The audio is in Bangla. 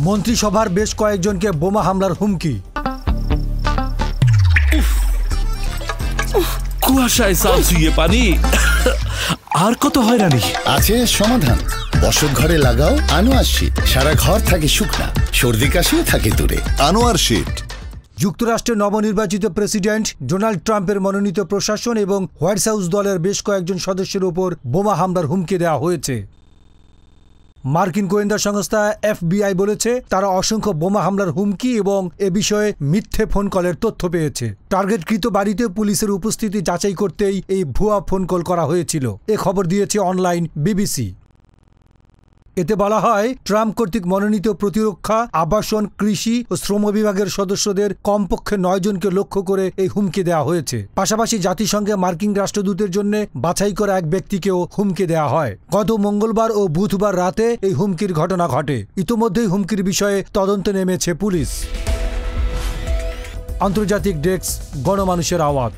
মন্ত্রিসভার বেশ কয়েকজনকে বোমা হামলার হুমকি। কুয়াশায় চাল চুইয়ে পানি, আর কত হয়রানি। আছে সমাধান। বসত ঘরে লাগাও আনোয়ার শীট। সারা ঘর থাকে শুকনা, সর্দি কাশিও থাকে দূরে। আনোয়ার শীট। যুক্তরাষ্ট্রের নবনির্বাচিত প্রেসিডেন্ট ডোনাল্ড ট্রাম্পের মনোনীত প্রশাসন এবং হোয়াইট হাউস দলের বেশ কয়েকজন সদস্যের উপর বোমা হামলার হুমকি দেওয়া হয়েছে। মার্কিন গোয়েন্দা সংস্থা FBI বলেছে তারা অসংখ্য বোমা হামলার হুমকি এবং এ বিষয়ে মিথ্যে ফোন কলের তথ্য পেয়েছে। টার্গেটকৃত বাড়িতে পুলিশের উপস্থিতি যাচাই করতেই এই ভুয়া ফোন কল করা হয়েছিল, এ খবর দিয়েছে অনলাইন BBC। এতে বলা হয়, ট্রাম্প কর্তৃক মনোনীত প্রতিরক্ষা, আবাসন, কৃষি ও শ্রম বিভাগের সদস্যদের কমপক্ষে 9 জনকে লক্ষ্য করে এই হুমকি দেওয়া হয়েছে। পাশাপাশি জাতিসংঘে মার্কিন রাষ্ট্রদূতের জন্য বাছাই করা এক ব্যক্তিকেও হুমকি দেওয়া হয়। গত মঙ্গলবার ও বুধবার রাতে এই হুমকির ঘটনা ঘটে। ইতোমধ্যেই হুমকির বিষয়ে তদন্তে নেমেছে পুলিশ। আন্তর্জাতিক ডেস্ক, গণমানুষের আওয়াজ।